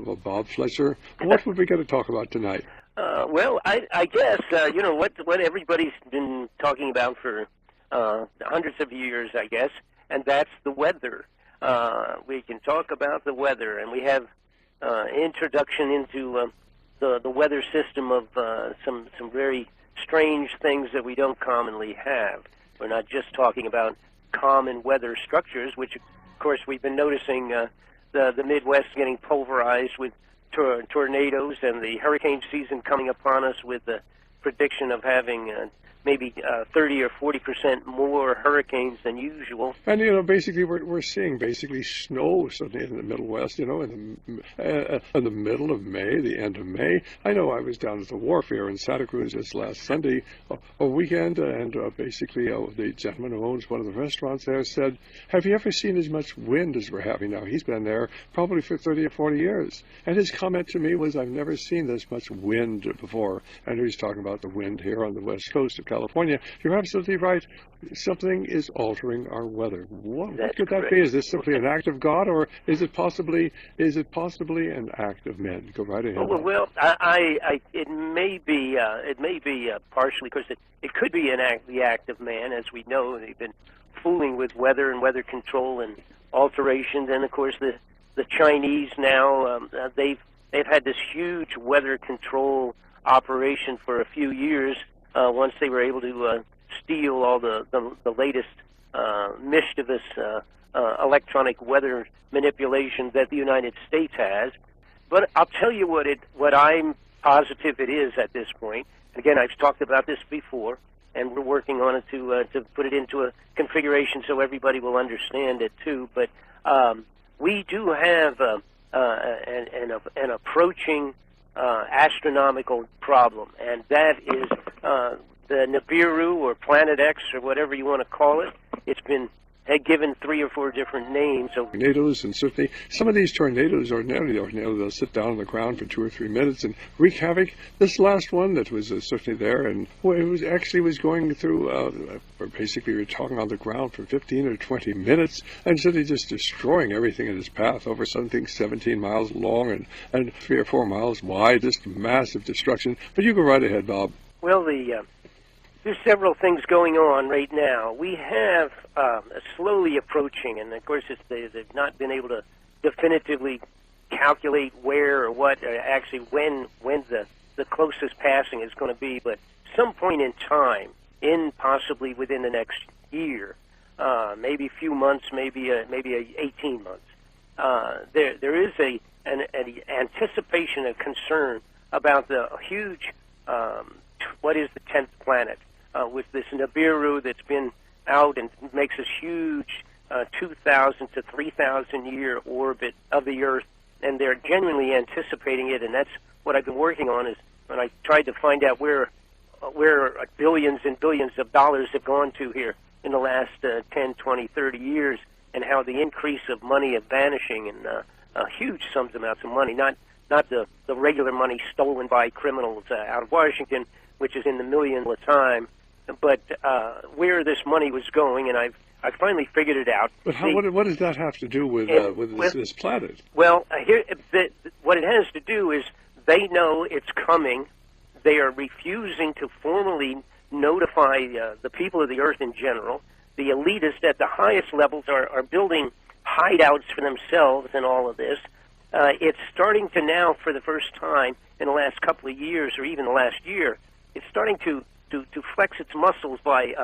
Well, Bob Fletcher, what would we get to talk about tonight? I guess what everybody's been talking about for hundreds of years, I guess, and that's the weather. We can talk about the weather, and we have introduction into the weather system of some very strange things that we don't commonly have. We're not just talking about common weather structures, which of course we've been noticing the Midwest getting pulverized with tornadoes, and the hurricane season coming upon us with the prediction of having maybe 30 or 40% more hurricanes than usual. And, basically we're seeing basically snow suddenly in the Middle West, in the middle of May, the end of May. I know I was down at the wharf here in Santa Cruz this last Sunday, a weekend, and basically the gentleman who owns one of the restaurants there said, have you ever seen as much wind as we're having now? He's been there probably for 30 or 40 years. And his comment to me was, I've never seen this much wind before. And he was talking about the wind here on the west coast of California. You're absolutely right. Something is altering our weather. What could that be? Is this simply an act of God, or is it possibly an act of men? Go right ahead. Well, it may be partially, because it could be the act of man. As we know, they've been fooling with weather and weather control and alterations, and of course the Chinese now they've had this huge weather control operation for a few years. Once they were able to steal all the latest mischievous electronic weather manipulation that the United States has. But I'll tell you what I'm positive it is at this point. Again, I've talked about this before, and we're working on it to put it into a configuration so everybody will understand it too. But we do have an approaching astronomical problem, and that is the Nibiru, or Planet X, or whatever you want to call it. It's been given 3 or 4 different names. So tornadoes, and certainly some of these tornadoes ordinarily they'll sit down on the ground for 2 or 3 minutes and wreak havoc. This last one that was certainly there, and it was going through basically we're talking on the ground for 15 or 20 minutes, and suddenly just destroying everything in its path over something 17 miles long and 3 or 4 miles wide. Just massive destruction. But you go right ahead, Bob. Well, there's several things going on right now. We have slowly approaching, and of course they've not been able to definitively calculate where or what, actually when the closest passing is going to be, but some point in time, possibly within the next year, maybe a few months, maybe 18 months. There is an anticipation and concern about the huge, what is the 10th planet, with this Nibiru that's been out and makes this huge 2,000 to 3,000 year orbit of the Earth, and they're genuinely anticipating it, and that's what I've been working on, is when I tried to find out where billions and billions of dollars have gone to here in the last 10, 20, 30 years, and how the increase of money is vanishing, and huge amounts of money, not the regular money stolen by criminals out of Washington, which is in the millions at a time, but where this money was going, and I finally figured it out. But what does that have to do with this planet? Well, what it has to do is they know it's coming. They are refusing to formally notify the people of the Earth in general. The elitists at the highest levels are building hideouts for themselves in all of this. It's starting to now, for the first time in the last couple of years, or even the last year, it's starting to flex its muscles by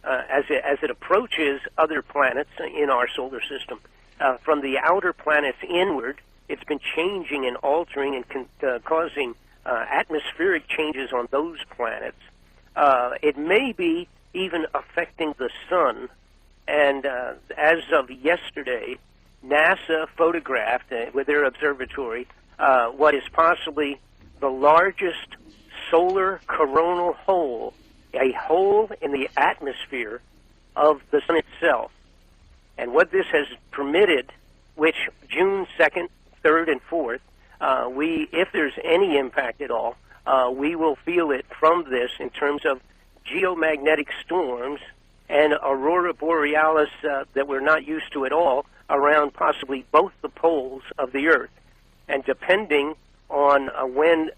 as it approaches other planets in our solar system. From the outer planets inward, it's been changing and altering and causing atmospheric changes on those planets. It may be even affecting the sun. And as of yesterday, NASA photographed with their observatory what is possibly the largest solar coronal hole, a hole in the atmosphere of the sun itself. And what this has permitted, which June 2nd, 3rd, and 4th, if there's any impact at all, we will feel it from this in terms of geomagnetic storms and aurora borealis that we're not used to at all around possibly both the poles of the Earth. and depending on when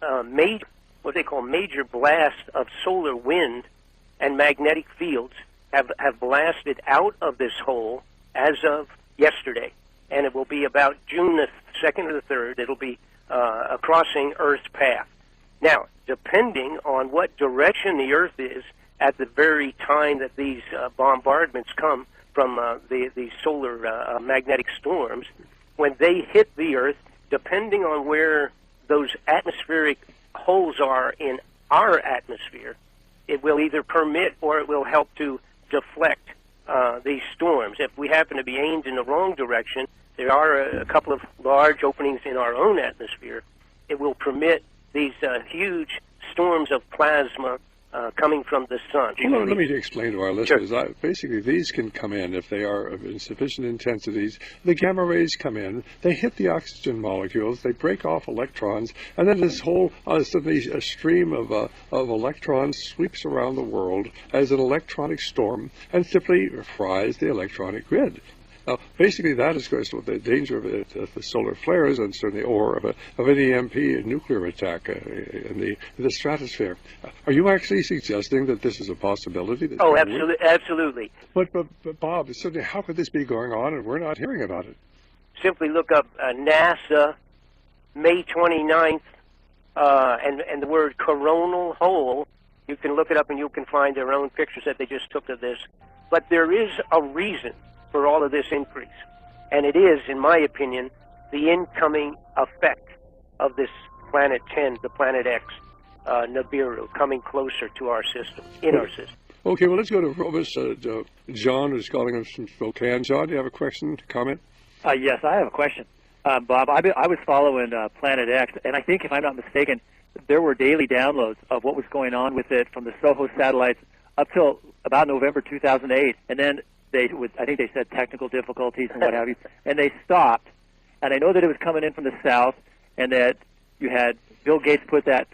what they call major blasts of solar wind and magnetic fields have blasted out of this hole as of yesterday, and it will be about June the 2nd or the 3rd. It'll be crossing Earth's path. Now, depending on what direction the Earth is at the very time that these bombardments come from the solar magnetic storms, when they hit the Earth, depending on where those atmospheric holes are in our atmosphere, it will either permit or it will help to deflect these storms. If we happen to be aimed in the wrong direction, there are a couple of large openings in our own atmosphere. It will permit these huge storms of plasma coming from the sun. Well, let me explain to our listeners. Sure. Basically, these can come in if they are of insufficient intensities. The gamma rays come in, they hit the oxygen molecules, they break off electrons, and then this whole suddenly a stream of electrons sweeps around the world as an electronic storm and simply fries the electronic grid. Now, basically, that is, of course, the danger of the solar flares and certainly, or of an EMP, a nuclear attack in the stratosphere. Are you actually suggesting that this is a possibility? Oh, absolutely. But Bob, certainly, how could this be going on and we're not hearing about it? Simply look up NASA, May 29th, and the word coronal hole. You can look it up and you can find their own pictures that they just took of this. But there is a reason for all of this increase. And it is, in my opinion, the incoming effect of this Planet 10, the Planet X, Nibiru, coming closer to our system, our system. Okay, well, let's go to Robus. John is calling us from Spokane. John, do you have a question, comment? Yes, I have a question. Bob, I was following Planet X, and I think, if I'm not mistaken, there were daily downloads of what was going on with it from the SOHO satellites up till about November 2008, and then I think they said technical difficulties and what have you, and they stopped. And I know that it was coming in from the south, and that you had Bill Gates put that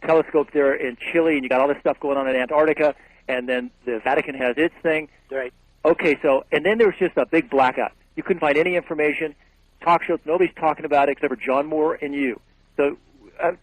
telescope there in Chile, and you got all this stuff going on in Antarctica, and then the Vatican has its thing. Right. Okay, so, and then there was just a big blackout. You couldn't find any information, talk shows, nobody's talking about it except for John Moore and you. So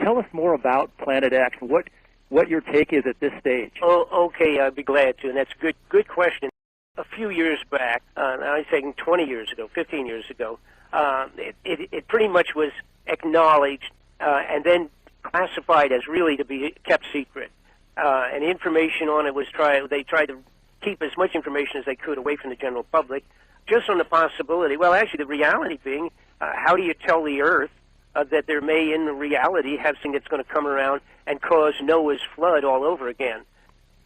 tell us more about Planet X, what your take is at this stage. Oh, okay, I'd be glad to, and that's a good question. A few years back, I'm saying 20 years ago, 15 years ago, it pretty much was acknowledged and then classified as really to be kept secret. And information on it was they tried to keep as much information as they could away from the general public, just on the possibility, well, actually the reality being, how do you tell the Earth that there may in reality have something that's going to come around and cause Noah's flood all over again?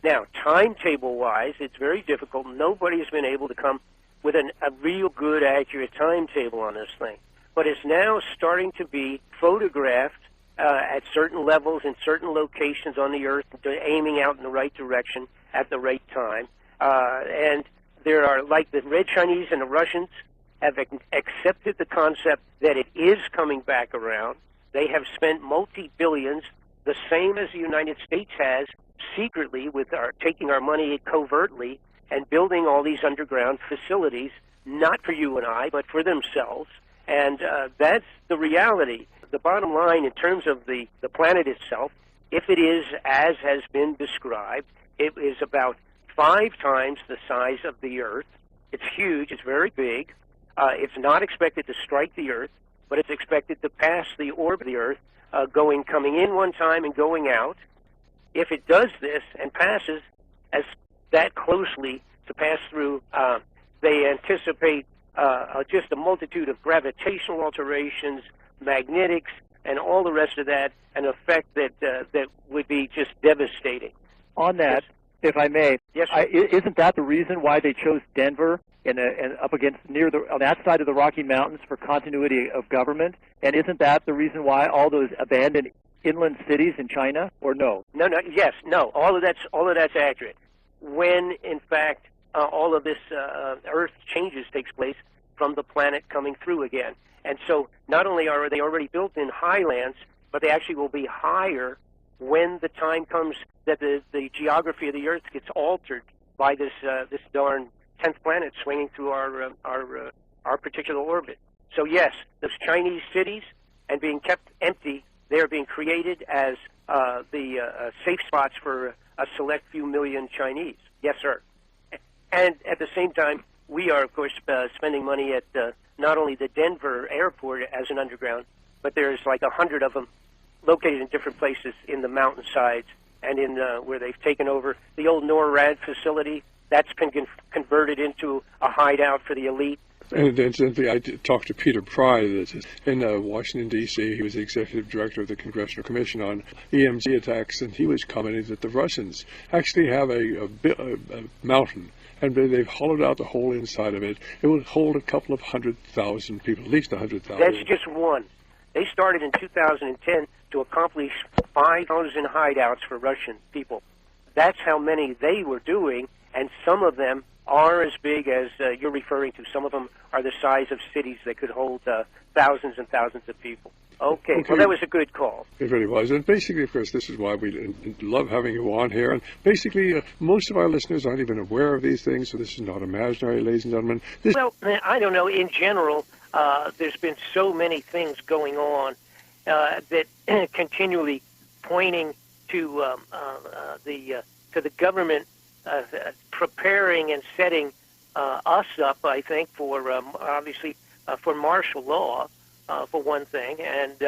Now, timetable-wise, it's very difficult. Nobody has been able to come with a real good, accurate timetable on this thing. But it's now starting to be photographed at certain levels in certain locations on the Earth, aiming out in the right direction at the right time. And there are, like the Red Chinese and the Russians, have accepted the concept that it is coming back around. They have spent multi-billions, the same as the United States has, secretly with taking our money covertly and building all these underground facilities, not for you and I, but for themselves. And that's the reality. The bottom line in terms of the planet itself, if it is as has been described, it is about 5 times the size of the Earth. It's huge. It's very big. It's not expected to strike the Earth, but it's expected to pass the orb of the Earth, coming in one time and going out. If it does this and passes as that closely to pass through, they anticipate just a multitude of gravitational alterations, magnetics, and all the rest of that, an effect that would be just devastating. On that, if I may, yes, isn't that the reason why they chose Denver and up against on that side of the Rocky Mountains for continuity of government? And isn't that the reason why all those abandoned inland cities in China, or no? No. All of that's accurate. When, in fact, all of this Earth changes takes place from the planet coming through again. And so not only are they already built in highlands, but they actually will be higher when the time comes that the geography of the Earth gets altered by this darn 10th planet swinging through our particular orbit. So yes, those Chinese cities, and being kept empty. They are being created as the safe spots for a select few million Chinese. Yes, sir. And at the same time, we are, of course, spending money at not only the Denver airport as an underground, but there's like 100 of them located in different places in the mountainsides and in where they've taken over the old NORAD facility. That's been converted into a hideout for the elite. And incidentally, I talked to Peter Pry in Washington, D.C. He was the executive director of the Congressional Commission on EMG attacks, and he was commenting that the Russians actually have a mountain, and they've hollowed out the whole inside of it. It will hold a couple of 100,000 people, at least 100,000. That's just one. They started in 2010 to accomplish 5,000 hideouts for Russian people. That's how many they were doing, and some of them are as big as you're referring to. Some of them are the size of cities that could hold thousands and thousands of people. Okay, well, that was a good call. It really was. And basically, of course, this is why we love having you on here. And basically, most of our listeners aren't even aware of these things, so this is not imaginary, ladies and gentlemen. Well, I don't know. In general, there's been so many things going on that continually pointing to the government preparing and setting us up, I think, for obviously for martial law, for one thing, and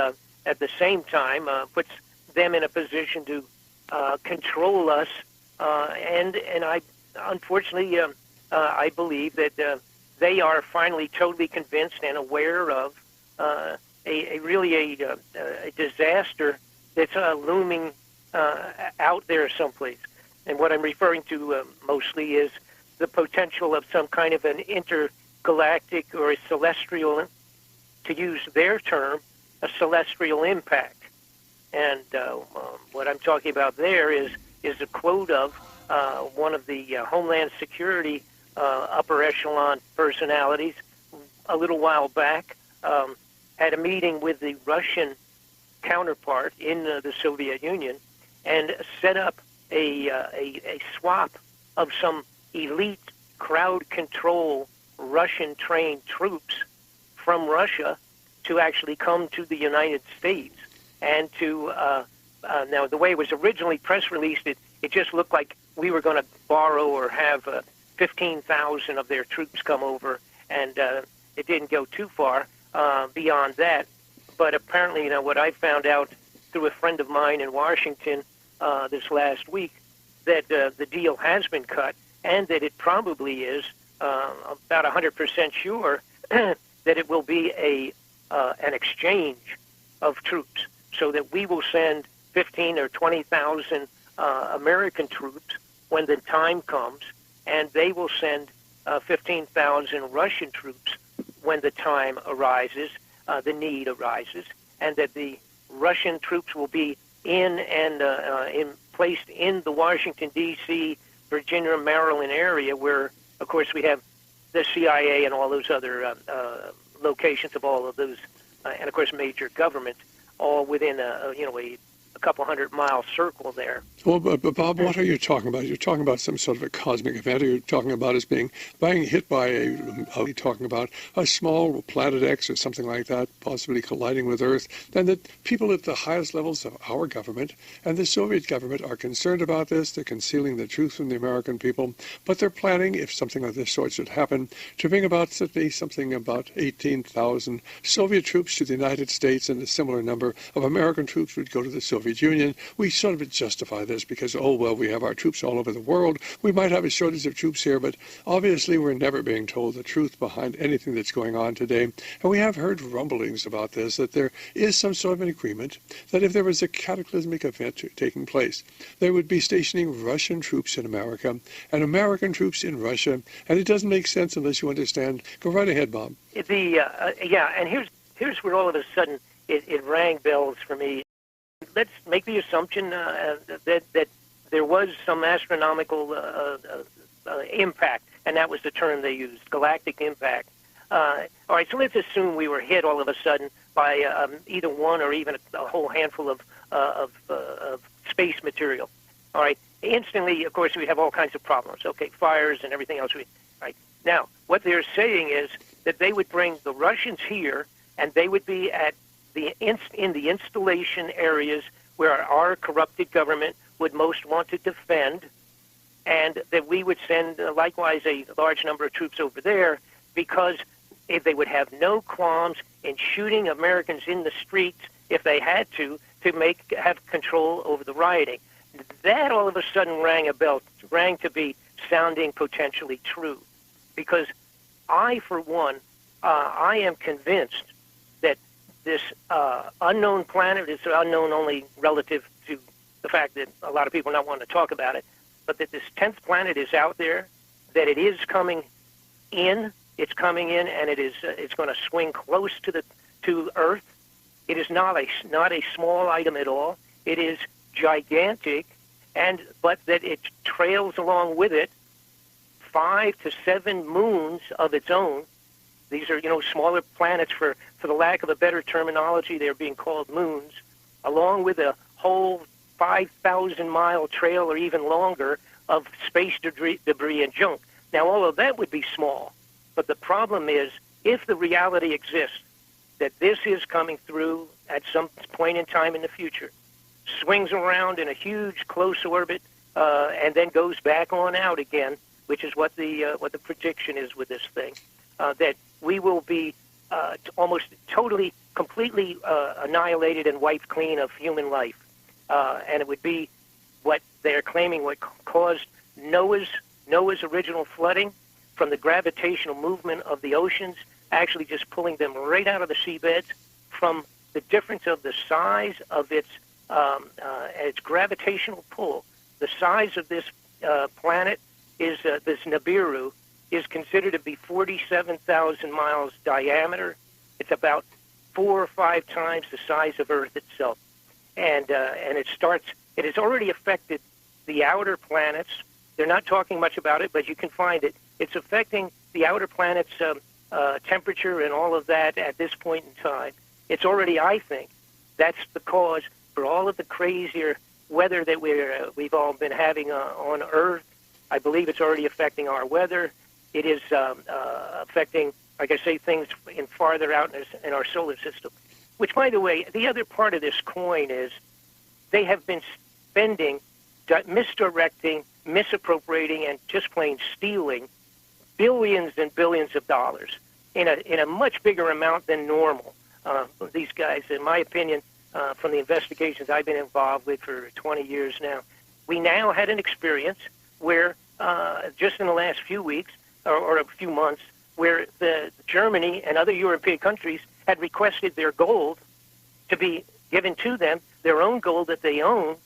at the same time puts them in a position to control us. And I unfortunately I believe that they are finally totally convinced and aware of a disaster that's looming out there someplace. And what I'm referring to mostly is the potential of some kind of an intergalactic or a celestial, to use their term, a celestial impact. And what I'm talking about there is a quote of one of the Homeland Security upper echelon personalities a little while back, had a meeting with the Russian counterpart in the Soviet Union and set up a swap of some elite crowd control Russian trained troops from Russia to actually come to the United States. And to now the way it was originally press released, it just looked like we were going to borrow or have 15,000 of their troops come over, and it didn't go too far beyond that. But apparently, what I found out through a friend of mine in Washington this last week, that the deal has been cut, and that it probably is about 100% sure that it will be an exchange of troops, so that we will send 15 or 20,000 American troops when the time comes, and they will send 15,000 Russian troops when the time arises, the need arises, and that the Russian troops will be placed in the Washington, D.C., Virginia, Maryland area, where, of course, we have the CIA and all those other locations of all of those, and, of course, major governments, all within a couple 100-mile circle there. Well, but Bob, what are you talking about? You're talking about some sort of a cosmic event, or you're talking about us being hit by are you talking about a small planet X or something like that, possibly colliding with Earth, and that people at the highest levels of our government and the Soviet government are concerned about this. They're concealing the truth from the American people, but they're planning, if something of this sort should happen, to bring about something about 18,000 Soviet troops to the United States, and a similar number of American troops would go to the Soviet Union. We sort of justify this because, we have our troops all over the world. We might have a shortage of troops here, but obviously we're never being told the truth behind anything that's going on today. And we have heard rumblings about this, that there is some sort of an agreement that if there was a cataclysmic event taking place, they would be stationing Russian troops in America and American troops in Russia. And it doesn't make sense unless you understand. Go right ahead, Bob. And here's where all of a sudden it rang bells for me. Let's make the assumption that there was some astronomical impact, and that was the term they used, galactic impact. All right, so let's assume we were hit all of a sudden by either one or even a whole handful of space material. All right, instantly, of course, we have all kinds of problems. Okay, fires and everything else. Right now, what they're saying is that they would bring the Russians here, and they would be at in the installation areas where our corrupted government would most want to defend, and that we would send likewise a large number of troops over there, because if they would have no qualms in shooting Americans in the streets if they had to have control over the rioting. That all of a sudden rang a bell, rang to be sounding potentially true, because I, for one, I am convinced that this unknown planet is unknown only relative to the fact that a lot of people not want to talk about it, but that this 10th planet is out there, that it is coming in. It's coming in, and it's going to swing close to Earth. It is not a small item at all. It is gigantic, but that it trails along with it 5 to 7 moons of its own. These are, smaller planets. For the lack of a better terminology, they're being called moons, along with a whole 5,000-mile trail or even longer of space debris and junk. Now, all of that would be small, but the problem is, if the reality exists that this is coming through at some point in time in the future, swings around in a huge close orbit, and then goes back on out again, which is what the prediction is with this thing, that we will be almost totally, completely annihilated and wiped clean of human life. And it would be what they're claiming what caused Noah's original flooding, from the gravitational movement of the oceans, actually just pulling them right out of the seabeds, from the difference of the size of its gravitational pull. The size of this planet is this Nibiru is considered to be 47,000 miles diameter. It's about 4 or 5 times the size of Earth itself, and it has already affected the outer planets. They're not talking much about it, but you can find it. It's affecting the outer planets' temperature and all of that at this point in time. It's already, I think, that's the cause for all of the crazier weather that we've all been having on Earth. I believe it's already affecting our weather. It is affecting, like I say, things in farther out in our solar system. Which, by the way, the other part of this coin is they have been spending, misdirecting, misappropriating, and just plain stealing billions and billions of dollars in a much bigger amount than normal. These guys, in my opinion, from the investigations I've been involved with for 20 years now, we now had an experience where just in the last few weeks or a few months, where Germany and other European countries had requested their gold to be given to them, their own gold that they own.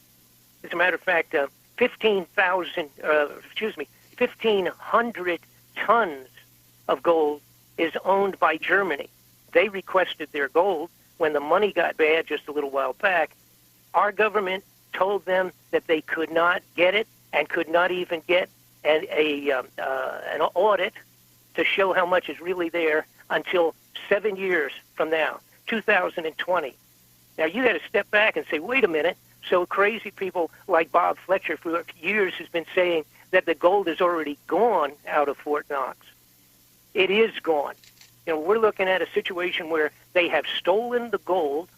As a matter of fact, 1,500 tons of gold is owned by Germany. They requested their gold. When the money got bad just a little while back, our government told them that they could not get it and could not even get an audit to show how much is really there until 7 years from now, 2020. Now, you got to step back and say, wait a minute. So crazy people like Bob Fletcher for years has been saying that the gold is already gone out of Fort Knox. It is gone. We're looking at a situation where they have stolen the gold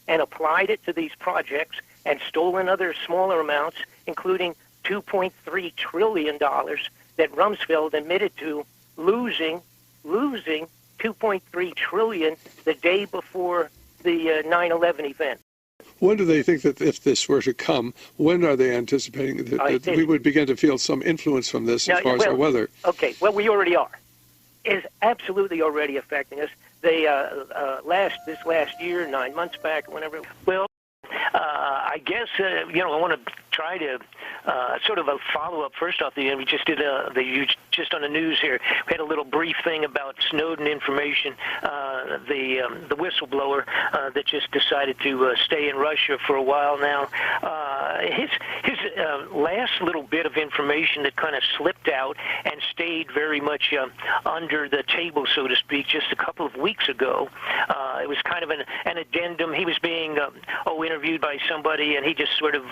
and applied it to these projects and stolen other smaller amounts, including $2.3 trillion that Rumsfeld admitted to losing $2.3 trillion the day before the 9/11 event. When do they think that if this were to come, when are they anticipating that we would begin to feel some influence from this as far as our weather? Okay, well, we already are. It is absolutely already affecting us. They this last year, 9 months back, whenever. Well, I guess I want to try to sort of a follow-up. First off, we just did just on the news here. We had a little brief thing about Snowden information. The whistleblower that just decided to stay in Russia for a while now. His last little bit of information that kind of slipped out and stayed very much under the table, so to speak, just a couple of weeks ago. It was kind of an addendum. He was being interviewed by somebody, and he just sort of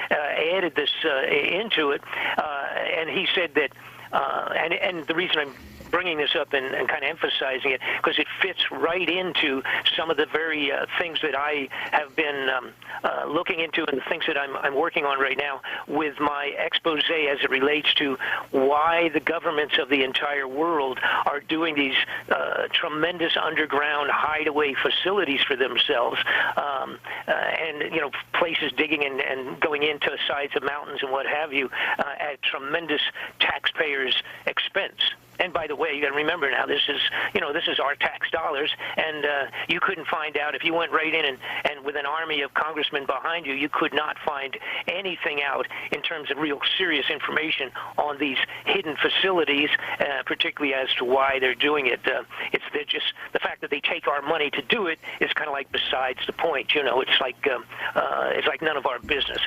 added this into it. And he said that, and the reason I'm bringing this up and kind of emphasizing it because it fits right into some of the very things that I have been looking into and the things that I'm working on right now with my expose as it relates to why the governments of the entire world are doing these tremendous underground hideaway facilities for themselves, and places digging and going into the sides of mountains and what have you at tremendous taxpayers' expense. And by the way, you got to remember now, this is our tax dollars, and you couldn't find out if you went right in and with an army of congressmen behind you, you could not find anything out in terms of real serious information on these hidden facilities, particularly as to why they're doing it. They're just the fact that they take our money to do it is kind of like besides the point. It's like none of our business.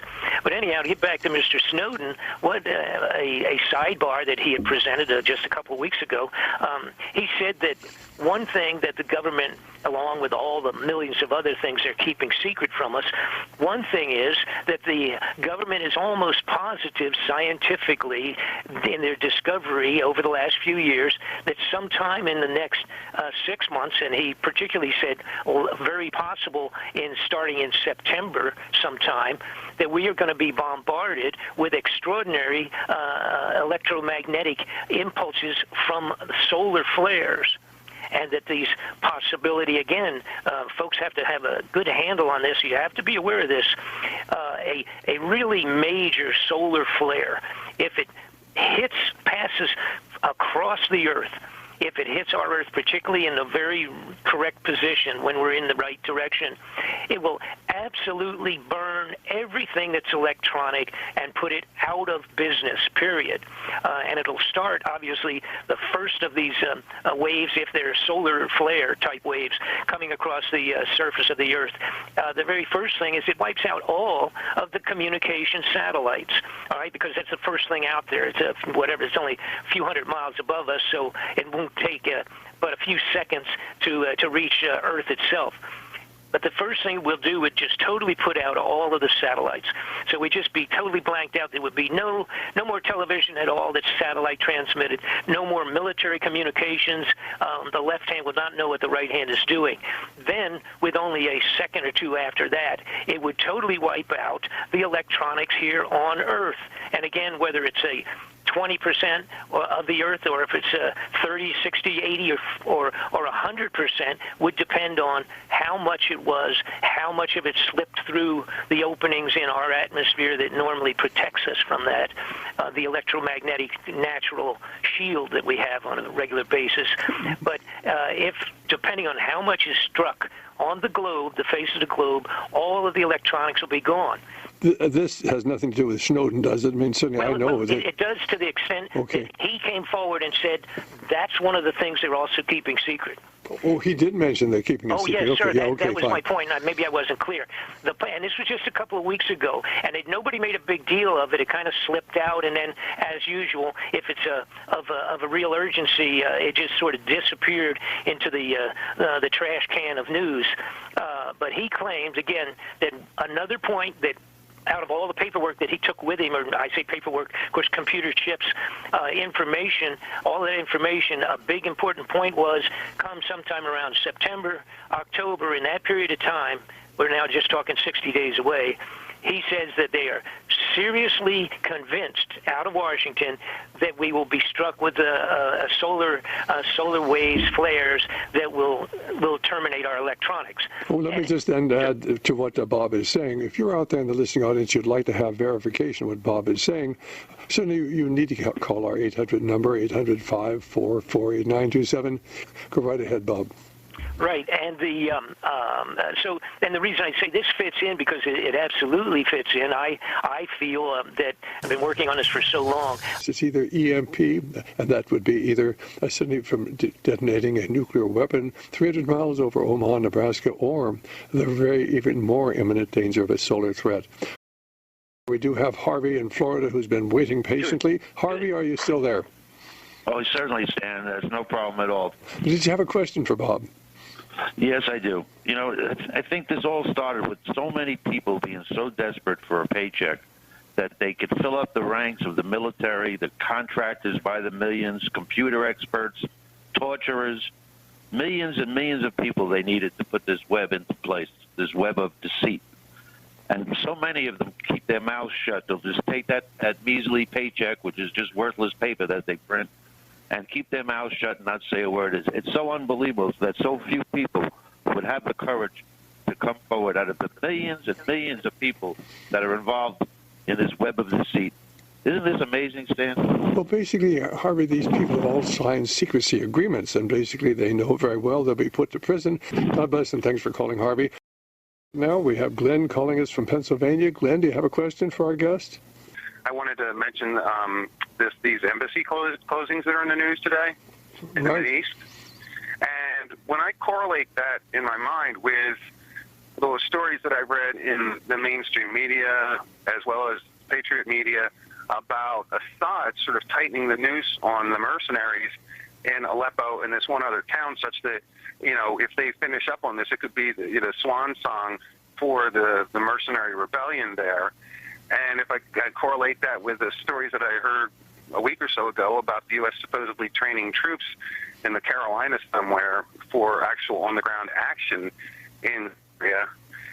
But anyhow, to get back to Mr. Snowden, what a sidebar that he had presented just a couple of weeks ago. He said that one thing that the government, along with all the millions of other things they're keeping secret from us, one thing is that the government is almost positive scientifically in their discovery over the last few years that sometime in the next 6 months, and he particularly said very possible starting in September sometime, that we are going to be bombarded with extraordinary electromagnetic impulses from solar flares. And that these possibility, again, folks have to have a good handle on this. You have to be aware of this. A really major solar flare, if it passes across the Earth, if it hits our Earth, particularly in the very correct position when we're in the right direction, it will absolutely burn everything that's electronic and put it out of business, period. And it'll start, obviously, the first of these waves, if they're solar flare-type waves coming across the surface of the Earth. The very first thing is it wipes out all of the communication satellites, all right, because that's the first thing out there. It's it's only a few hundred miles above us, so it won't take but a few seconds to reach Earth itself. But the first thing we'll do would just totally put out all of the satellites. So we'd just be totally blanked out. There would be no more television at all that's satellite transmitted, no more military communications. The left hand would not know what the right hand is doing. Then, with only a second or two after that, it would totally wipe out the electronics here on Earth. And again, whether it's a 20% of the Earth, or if it's 30, 60, 80, or 100%, would depend on how much it was, how much of it slipped through the openings in our atmosphere that normally protects us from that, the electromagnetic natural shield that we have on a regular basis. But if, depending on how much is struck on the globe, the face of the globe, all of the electronics will be gone. This has nothing to do with Snowden, does it? I mean, certainly I know that it does, to the extent that he came forward and said that's one of the things they're also keeping secret. Oh, he did mention they're keeping it secret. Yes, sir. Okay, That was fine. my point. Maybe I wasn't clear. And this was just a couple of weeks ago, and nobody made a big deal of it. It kind of slipped out, and then, as usual, if it's of a real urgency, it just sort of disappeared into the trash can of news. But he claims, again, that another point that out of all the paperwork that he took with him, or I say paperwork, of course, computer chips, information, all that information, a big important point was come sometime around September, October, in that period of time, we're now just talking 60 days away, he says that they are seriously convinced out of Washington that we will be struck with a solar waves flares that will terminate our electronics. Well, let me just then add to what Bob is saying. If you're out there in the listening audience, you'd like to have verification of what Bob is saying, certainly you need to call our 800 number, 800-544-8927. Go right ahead, Bob. Right, and the reason I say this fits in because it absolutely fits in. I feel that I've been working on this for so long. It's either EMP, and that would be either suddenly from detonating a nuclear weapon 300 miles over Omaha, Nebraska, or the even more imminent danger of a solar threat. We do have Harvey in Florida who's been waiting patiently. Harvey, are you still there? Oh, certainly, Stan. There's no problem at all. Did you have a question for Bob? Yes, I do. I think this all started with so many people being so desperate for a paycheck that they could fill up the ranks of the military, the contractors by the millions, computer experts, torturers, millions and millions of people they needed to put this web into place, this web of deceit. And so many of them keep their mouths shut. They'll just take that measly paycheck, which is just worthless paper that they print, and keep their mouths shut and not say a word. It's so unbelievable that so few people would have the courage to come forward out of the millions and millions of people that are involved in this web of deceit. Isn't this amazing, Stan? Well, basically, Harvey, these people have all signed secrecy agreements, and basically they know very well they'll be put to prison. God bless, and thanks for calling, Harvey. Now we have Glenn calling us from Pennsylvania. Glenn, do you have a question for our guest? I wanted to mention these embassy closings that are in the news today in the Middle East. And when I correlate that in my mind with those stories that I've read in the mainstream media as well as Patriot media about Assad sort of tightening the noose on the mercenaries in Aleppo and this one other town, such that, you know, if they finish up on this, it could be the swan song for the mercenary rebellion there. And if I correlate that with the stories that I heard a week or so ago about the U.S. supposedly training troops in the Carolinas somewhere for actual on-the-ground action in Syria,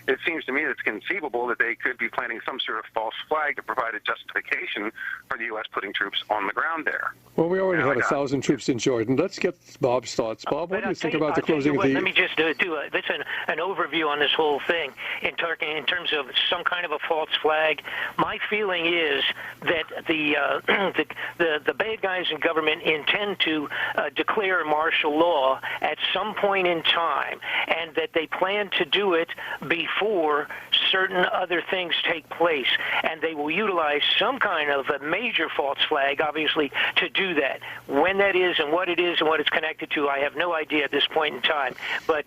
it seems to me that it's conceivable that they could be planting some sort of false flag to provide a justification for the U.S. putting troops on the ground there. Well, we already had 1,000 troops in Jordan. Let's get Bob's thoughts. Bob, what do you think about the closing of the... Let me just do an overview on this whole thing in terms of some kind of a false flag. My feeling is that the bad guys in government intend to declare martial law at some point in time, and that they plan to do it before certain other things take place, and they will utilize some kind of a major false flag, obviously, to do that. When that is and what it is and what it's connected to, I have no idea at this point in time. But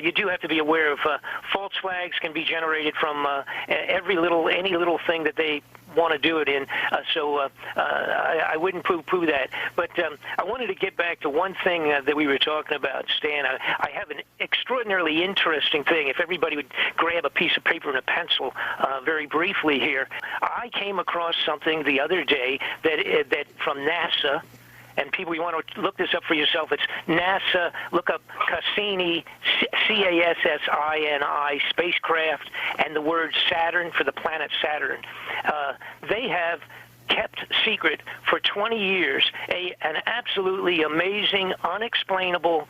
you do have to be aware of false flags can be generated from any little thing that they want to do it in, so I wouldn't poo-poo that. But I wanted to get back to one thing that we were talking about, Stan. I have an extraordinarily interesting thing. If everybody would grab a piece of paper and a pencil very briefly here. I came across something the other day that from NASA, and people, you want to look this up for yourself. It's NASA. Look up Cassini, Cassini spacecraft, and the word Saturn for the planet Saturn. They have kept secret for 20 years an absolutely amazing, unexplainable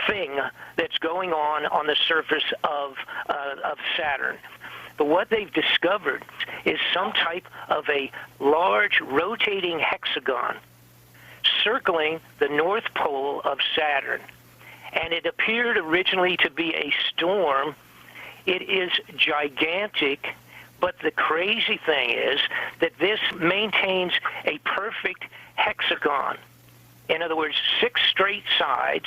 thing that's going on the surface of Saturn. But what they've discovered is some type of a large rotating hexagon circling the North Pole of Saturn. And it appeared originally to be a storm. It is gigantic, but the crazy thing is that this maintains a perfect hexagon. In other words, 6 straight sides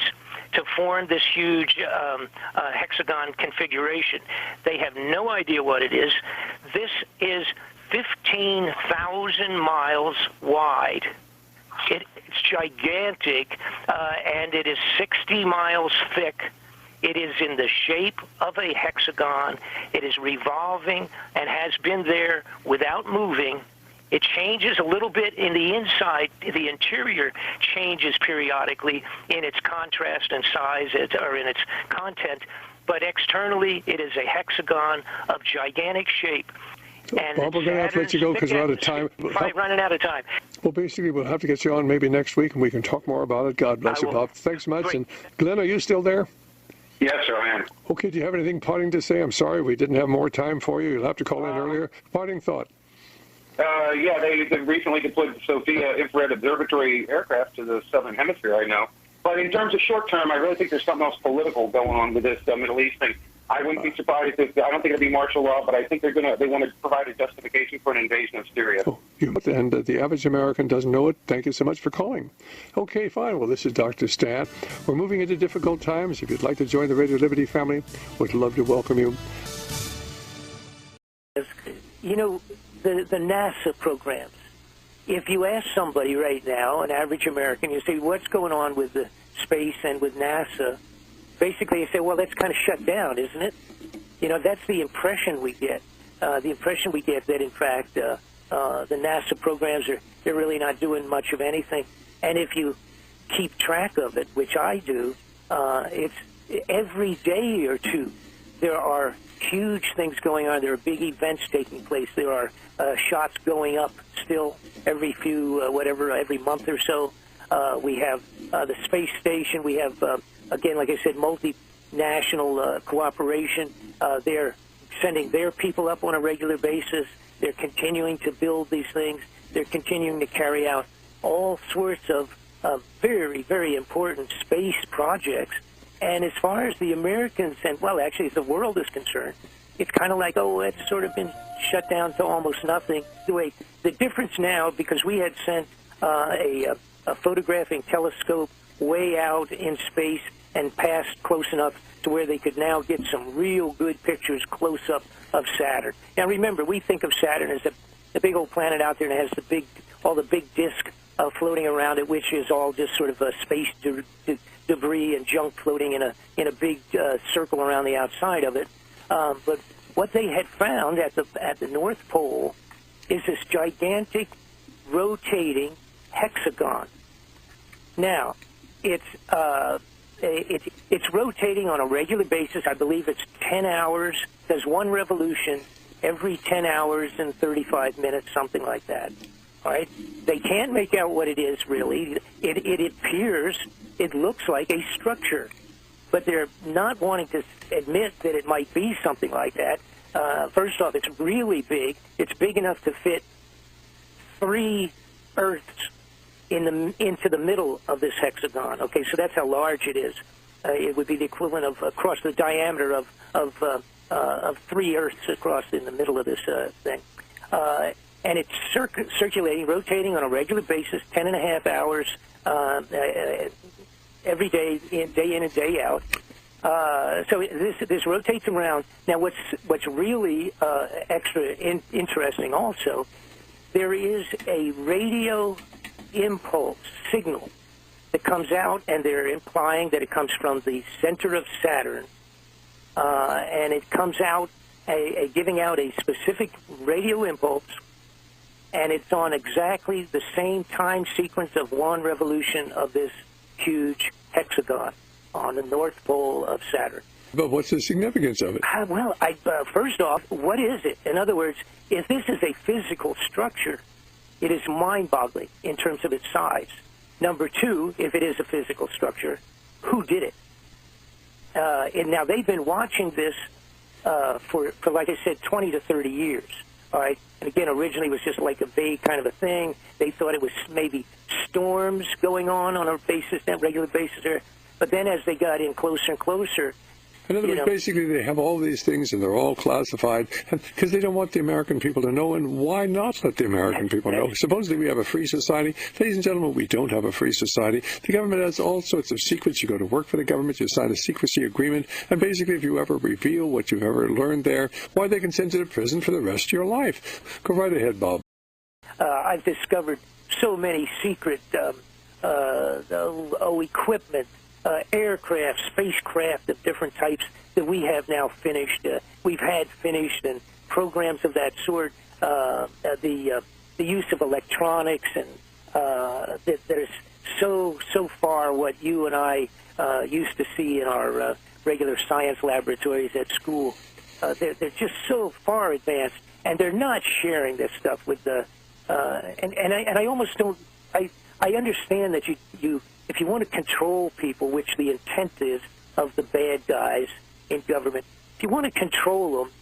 to form this huge hexagon configuration. They have no idea what it is. This is 15,000 miles wide. It's gigantic, and it is 60 miles thick. It is in the shape of a hexagon. It is revolving and has been there without moving. It changes a little bit in the inside. The interior changes periodically in its contrast and size or in its content. But externally, it is a hexagon of gigantic shape. And Bob, we're going to have to let you go because we're out of time. Running out of time. Well, basically, we'll have to get you on maybe next week, and we can talk more about it. God bless you, Bob. Thanks much. Great. And Glenn, are you still there? Yes, sir, I am. Okay, do you have anything parting to say? I'm sorry we didn't have more time for you. You'll have to call in earlier. Parting thought. Yeah, they recently deployed the Sophia infrared observatory aircraft to the southern hemisphere, I know. But in terms of short term, I really think there's something else political going on with this Middle East thing. I wouldn't be surprised if, I don't think it'll be martial law, but I think they want to provide a justification for an invasion of Syria. Oh, and the average American doesn't know it. Thank you so much for calling. Okay, fine. Well, this is Dr. Stan. We're moving into difficult times. If you'd like to join the Radio Liberty family, we'd love to welcome you. You know, the NASA programs, if you ask somebody right now, an average American, you say, what's going on with the space and with NASA? Basically, you say, well, that's kind of shut down, isn't it? You know, that's the impression we get. the impression we get that, in fact, the NASA programs they're really not doing much of anything. And if you keep track of it, which I do, it's every day or two there are huge things going on. There are big events taking place. There are shots going up still every every month or so. We have the space station. We have, again, like I said, multinational cooperation. They're sending their people up on a regular basis. They're continuing to build these things. They're continuing to carry out all sorts of very, very important space projects. And as far as the Americans and, well, actually, as the world is concerned, it's kind of like, oh, it's sort of been shut down to almost nothing. The difference now, because we had sent a photographing telescope way out in space and passed close enough to where they could now get some real good pictures close up of Saturn. Now, remember, we think of Saturn as the big old planet out there and it has all the big disk floating around it, which is all just sort of a space debris and junk floating in a big circle around the outside of it. But what they had found at the North Pole is this gigantic rotating hexagon. Now, it's rotating on a regular basis. I believe it's 10 hours. There's one revolution every 10 hours and 35 minutes, something like that. All right? They can't make out what it is, really. It appears, it looks like a structure. But they're not wanting to admit that it might be something like that. First off, it's really big. It's big enough to fit 3 Earths into the middle of this hexagon. Okay, so that's how large it is. It would be the equivalent of across the diameter of 3 Earths across in the middle of this thing. And it's circulating, rotating on a regular basis, 10.5 hours every day in and day out. So this rotates around. Now, what's really extra interesting also, there is a radio impulse signal that comes out, and they're implying that it comes from the center of Saturn, and it comes out giving out a specific radio impulse, and it's on exactly the same time sequence of one revolution of this huge hexagon on the North Pole of Saturn. But what's the significance of it? Well, first off, what is it? In other words, if this is a physical structure, it is mind-boggling in terms of its size. Number two, if it is a physical structure, who did it? And now, they've been watching this for, like I said, 20 to 30 years. All right? And again, originally it was just like a vague kind of a thing. They thought it was maybe storms going on a regular basis there. But then as they got in closer and closer... In other words, basically they have all these things and they're all classified because they don't want the American people to know, and why not let the American people know? Supposedly we have a free society. Ladies and gentlemen, we don't have a free society. The government has all sorts of secrets. You go to work for the government, you sign a secrecy agreement, and basically if you ever reveal what you've ever learned there, why, they can send you to prison for the rest of your life. Go right ahead, Bob. I've discovered so many secret equipment, aircraft, spacecraft of different types that we have now finished. We've had finished, and programs of that sort. The use of electronics, and that is so far what you and I used to see in our regular science laboratories at school. They're just so far advanced, and they're not sharing this stuff with the. And I almost don't. I understand that you if you want to control people, which the intent is of the bad guys in government, if you want to control them,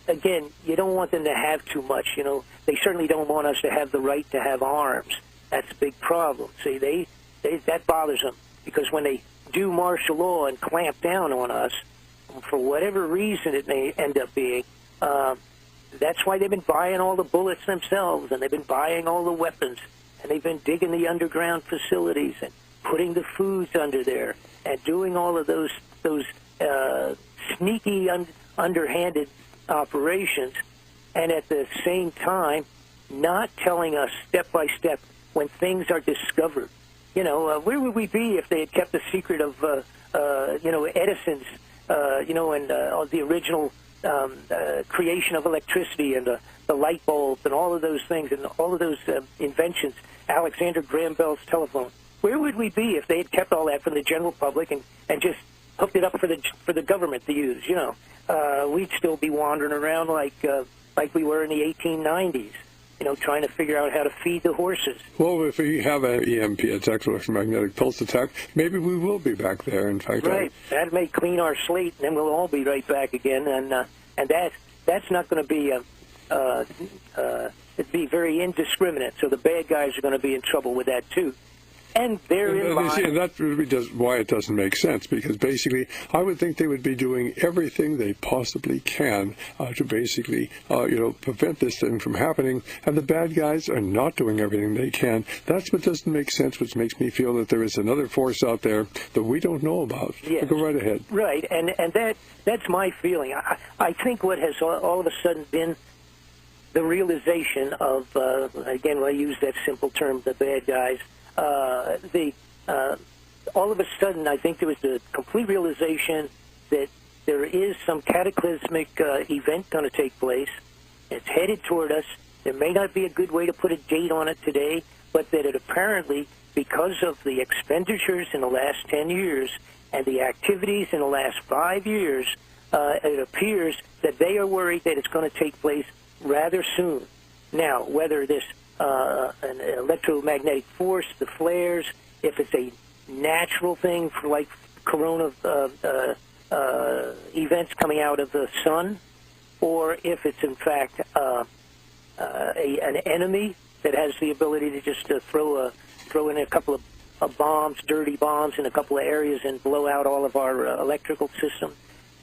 again, you don't want them to have too much. You know, they certainly don't want us to have the right to have arms. That's a big problem. See, that bothers them, because when they do martial law and clamp down on us, for whatever reason it may end up being, that's why they've been buying all the bullets themselves, and they've been buying all the weapons, and they've been digging the underground facilities and putting the foods under there, and doing all of those sneaky, underhanded operations, and at the same time not telling us step by step when things are discovered. You know, where would we be if they had kept the secret of, Edison's the original creation of electricity and the light bulbs and all of those things and all of those inventions, Alexander Graham Bell's telephone. Where would we be if they had kept all that from the general public and just hooked it up for the government to use? We'd still be wandering around like we were in the 1890s. Trying to figure out how to feed the horses. Well, if we have an EMP attack, electromagnetic pulse attack, maybe we will be back there. In fact, right. That may clean our slate, and then we'll all be right back again. And that's not going to be it'd be very indiscriminate. So the bad guys are going to be in trouble with that too. And that really does why it doesn't make sense, because basically I would think they would be doing everything they possibly can to basically prevent this thing from happening, and the bad guys are not doing everything they can. That's what doesn't make sense, which makes me feel that there is another force out there that we don't know about. Yes. Go right ahead. Right, and that's my feeling. I think what has all of a sudden been the realization of, again, I use that simple term, the bad guys, all of a sudden, I think there was the complete realization that there is some cataclysmic event going to take place. It's headed toward us. There may not be a good way to put a date on it today, but that it apparently, because of the expenditures in the last 10 years and the activities in the last 5 years, it appears that they are worried that it's going to take place rather soon. Now, whether this an electromagnetic force, the flares, if it's a natural thing for like corona events coming out of the sun, or if it's in fact an enemy that has the ability to just throw in a couple of bombs, dirty bombs, in a couple of areas and blow out all of our electrical system.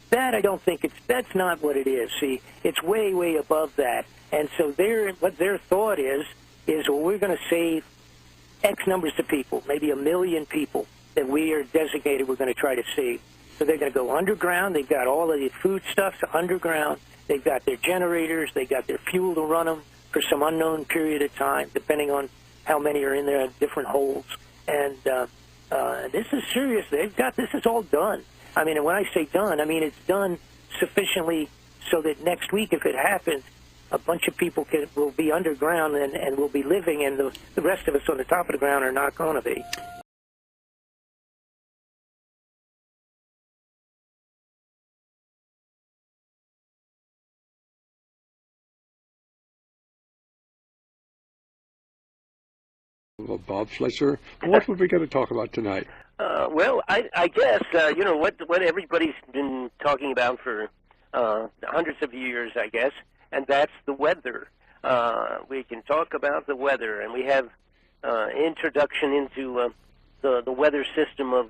That I don't think that's not what it is. See, it's way, way above that. And so what their thought is, well, we're going to save X numbers of people, maybe 1 million people that we are designated we're going to try to save. So they're going to go underground. They've got all of the foodstuffs underground. They've got their generators. They've got their fuel to run them for some unknown period of time, depending on how many are in their different holes. And this is serious. This is all done. I mean, and when I say done, I mean it's done sufficiently so that next week, if it happens, a bunch of people will be underground and will be living, and the rest of us on the top of the ground are not going to be. Well, Bob Fletcher, what would we going to talk about tonight? Well, I guess, what everybody's been talking about for hundreds of years, I guess, and that's the weather. We can talk about the weather, and we have introduction into the weather system of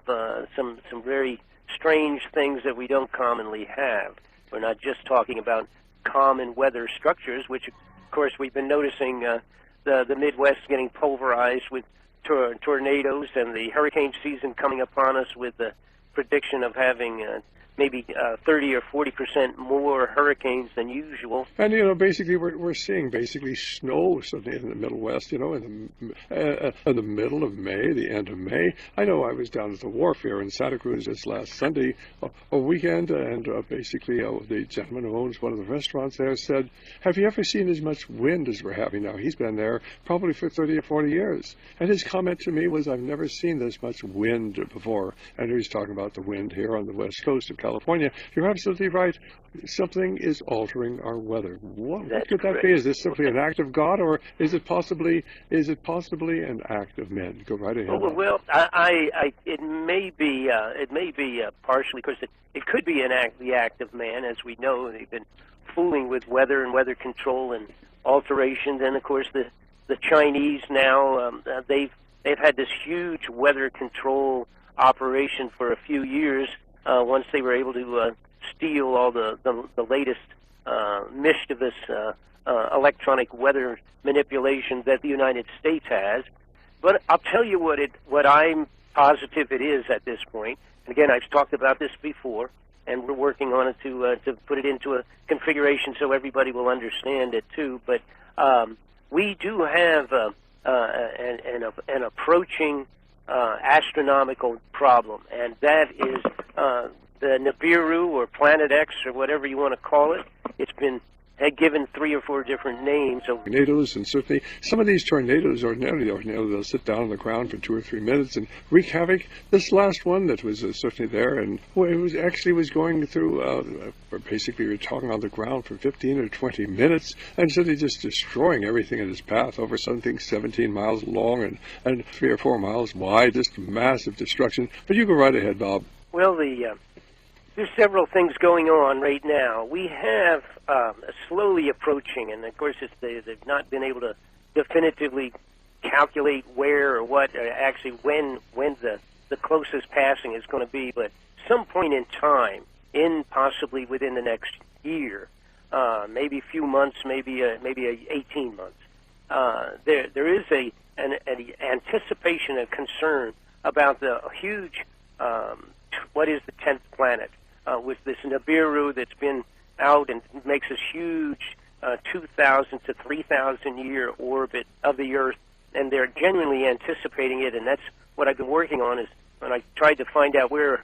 some very strange things that we don't commonly have. We're not just talking about common weather structures, which, of course, we've been noticing the Midwest getting pulverized with tornadoes, and the hurricane season coming upon us with the prediction of having maybe 30 or 40% more hurricanes than usual. And, basically, we're seeing snow suddenly in the Middle West, in the middle of May, the end of May. I know I was down at the wharf here in Santa Cruz this last Sunday, a weekend, and the gentleman who owns one of the restaurants there said, have you ever seen as much wind as we're having now? He's been there probably for 30 or 40 years. And his comment to me was, I've never seen this much wind before. And he's talking about the wind here on the west coast of California. You're absolutely right. Something is altering our weather. What could that be? Is this simply an act of God, or is it possibly an act of men? Go right ahead. Well, it may be partially, because it could be the act of man. As we know, they've been fooling with weather and weather control and alterations, and of course the Chinese now they've had this huge weather control operation for a few years. Once they were able to steal all the latest mischievous electronic weather manipulation that the United States has. But I'll tell you what I'm positive it is at this point. And again, I've talked about this before, and we're working on it to put it into a configuration so everybody will understand it too. But we do have an approaching astronomical problem, and that is the Nibiru or Planet X or whatever you want to call it. It's been given 3 or 4 different names. Tornadoes, and certainly some of these tornadoes they'll sit down on the ground for 2 or 3 minutes and wreak havoc. This last one that was certainly there, and it was going through, basically we're talking on the ground for 15 or 20 minutes, and suddenly just destroying everything in its path over something 17 miles long and 3 or 4 miles wide, just massive destruction. But you go right ahead, Bob. Well, there's several things going on right now. We have slowly approaching, and of course they've not been able to definitively calculate where or what, actually when the closest passing is going to be, but some point in time, possibly within the next year, maybe a few months, maybe 18 months. There is an anticipation and concern about the huge, what is the 10th planet, with this Nibiru that's been out and makes this huge 2,000 to 3,000 year orbit of the Earth, and they're genuinely anticipating it, and that's what I've been working on, is when I tried to find out where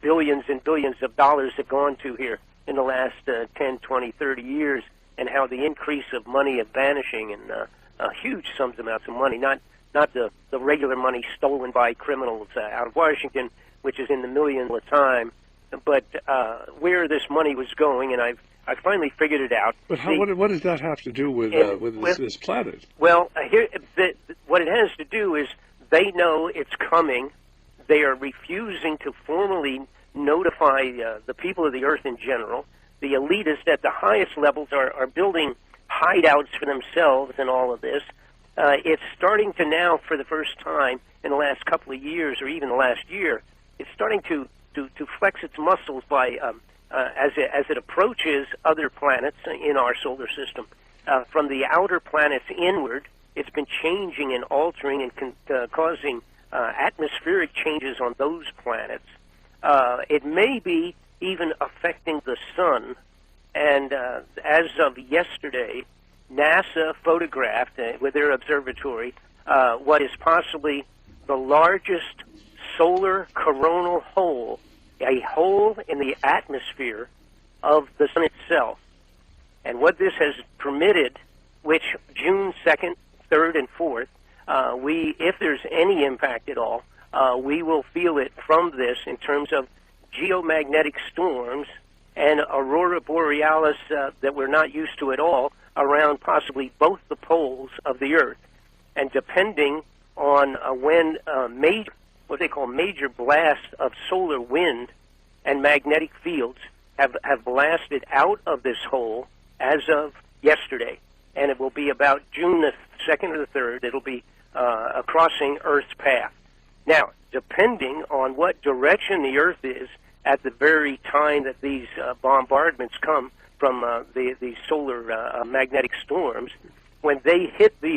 billions and billions of dollars have gone to here in the last 10, 20, 30 years, and how the increase of money is vanishing, and huge amounts of money, not the regular money stolen by criminals out of Washington, which is in the millions at a time, but where this money was going, and I finally figured it out. But what does that have to do with this planet? Well, what it has to do is they know it's coming. They are refusing to formally notify the people of the Earth in general. The elitists at the highest levels are building hideouts for themselves in all of this. It's starting to now, for the first time in the last couple of years, or even the last year, it's starting to flex its muscles by as it approaches other planets in our solar system. From the outer planets inward, it's been changing and altering and causing atmospheric changes on those planets. It may be even affecting the sun. And as of yesterday, NASA photographed with their observatory what is possibly the largest solar coronal hole, a hole in the atmosphere of the sun itself. And what this has permitted, which June 2nd, 3rd, and 4th, if there's any impact at all, we will feel it from this in terms of geomagnetic storms and aurora borealis that we're not used to at all around possibly both the poles of the Earth. And depending on when what they call major blasts of solar wind and magnetic fields have blasted out of this hole as of yesterday. And it will be about June the 2nd or the 3rd, it'll be crossing Earth's path. Now, depending on what direction the Earth is at the very time that these bombardments come from these solar magnetic storms, when they hit the